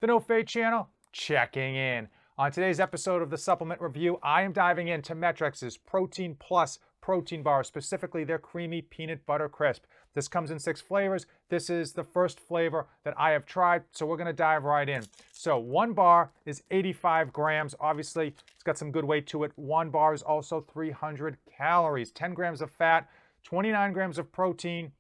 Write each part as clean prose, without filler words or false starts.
The No Fade channel, checking in. On today's episode of the Supplement Review, I am diving into MetRX's Protein Plus protein bar, specifically their creamy peanut butter crisp. This comes in 6 flavors. This is the first flavor that I have tried, so we're gonna dive right in. So 1 bar is 85 grams. Obviously, it's got some good weight to it. 1 bar is also 300 calories, 10 grams of fat, 29 grams of protein,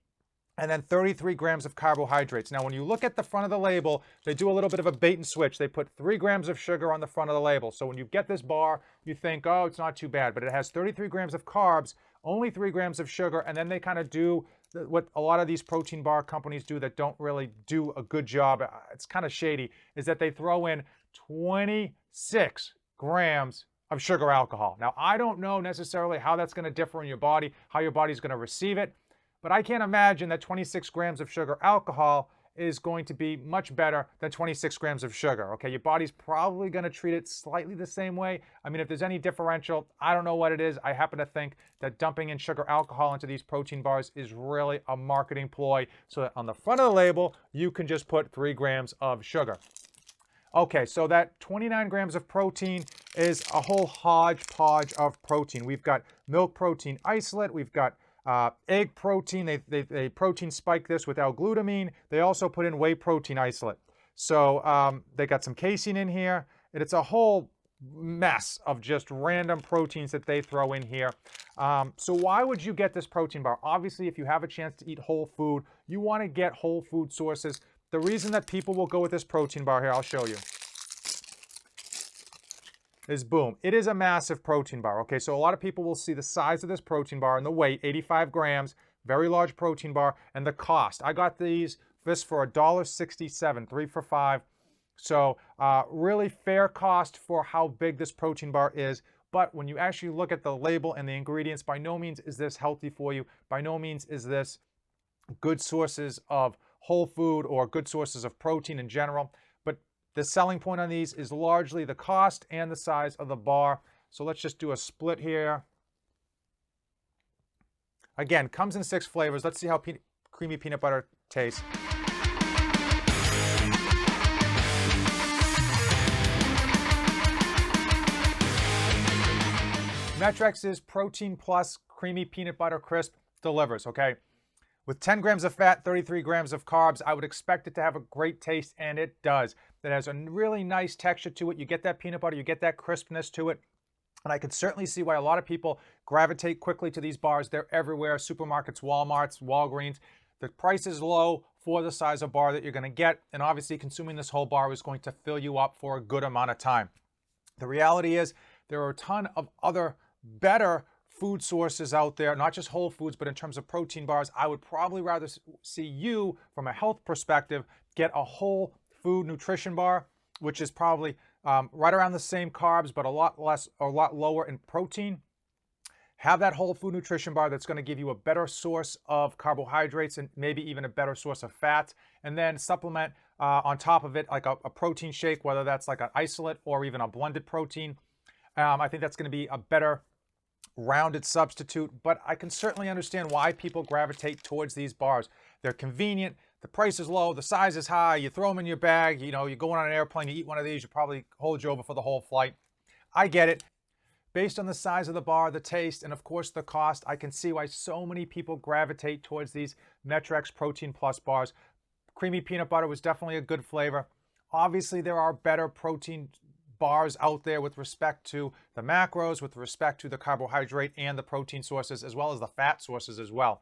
and then 33 grams of carbohydrates. Now, when you look at the front of the label, they do a little bit of a bait and switch. They put 3 grams of sugar on the front of the label. So when you get this bar, you think, oh, it's not too bad, but it has 33 grams of carbs, only 3 grams of sugar, and then they kind of do what a lot of these protein bar companies do that don't really do a good job. It's kind of shady, is that they throw in 26 grams of sugar alcohol. Now, I don't know necessarily how that's going to differ in your body, how your body's going to receive it, but I can't imagine that 26 grams of sugar alcohol is going to be much better than 26 grams of sugar, okay? Your body's probably gonna treat it slightly the same way. I mean, if there's any differential, I don't know what it is. I happen to think that dumping in sugar alcohol into these protein bars is really a marketing ploy so that on the front of the label, you can just put 3 grams of sugar. Okay, so that 29 grams of protein is a whole hodgepodge of protein. We've got milk protein isolate, we've got egg protein. They protein spike this with L-glutamine. They also put in whey protein isolate. So they got some casein in here, and it's a whole mess of just random proteins that they throw in here. So why would you get this protein bar? Obviously, if you have a chance to eat whole food, you want to get whole food sources. The reason that people will go with this protein bar here, I'll show you, is boom. It is a massive protein bar, okay? So a lot of people will see the size of this protein bar and the weight, 85 grams, very large protein bar, and the cost. I got this for $1.67, 3 for $5. So really fair cost for how big this protein bar is. But when you actually look at the label and the ingredients, by no means is this healthy for you. By no means is this good sources of whole food or good sources of protein in general. The selling point on these is largely the cost and the size of the bar. So let's just do a split here. Again, comes in 6 flavors. Let's see how creamy peanut butter tastes. MetRX's Protein Plus Creamy Peanut Butter Crisp delivers, okay? With 10 grams of fat, 33 grams of carbs, I would expect it to have a great taste, and it does. It has a really nice texture to it. You get that peanut butter, you get that crispness to it. And I can certainly see why a lot of people gravitate quickly to these bars. They're everywhere, supermarkets, Walmarts, Walgreens. The price is low for the size of bar that you're gonna get, and obviously consuming this whole bar is going to fill you up for a good amount of time. The reality is there are a ton of other better food sources out there, not just whole foods, but in terms of protein bars. I would probably rather see you, from a health perspective, get a whole food nutrition bar, which is probably right around the same carbs, but a lot lower in protein. Have that whole food nutrition bar that's going to give you a better source of carbohydrates and maybe even a better source of fat, and then supplement on top of it like a protein shake, whether that's like an isolate or even a blended protein. I think that's going to be a better rounded substitute, but I can certainly understand why people gravitate towards these bars. They're convenient, the price is low, the size is high, you throw them in your bag, you know, you're going on an airplane, you eat one of these, you probably hold you over for the whole flight. I get it. Based on the size of the bar, the taste, and of course the cost, I can see why so many people gravitate towards these MetRX Protein Plus bars. Creamy peanut butter was definitely a good flavor. Obviously, there are better protein bars out there with respect to the macros, with respect to the carbohydrate and the protein sources, as well as the fat sources as well.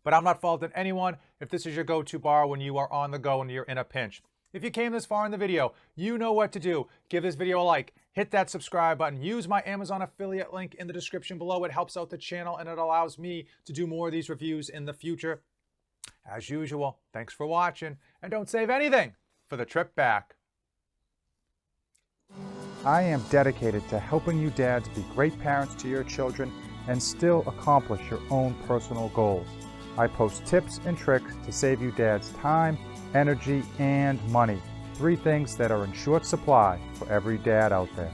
But I'm not faulting anyone if this is your go-to bar when you are on the go and you're in a pinch. If you came this far in the video, you know what to do. Give this video a like, hit that subscribe button, use my Amazon affiliate link in the description below. It helps out the channel and it allows me to do more of these reviews in the future. As usual, thanks for watching, and don't save anything for the trip back. I am dedicated to helping you dads be great parents to your children and still accomplish your own personal goals. I post tips and tricks to save you dads time, energy, and money. 3 things that are in short supply for every dad out there.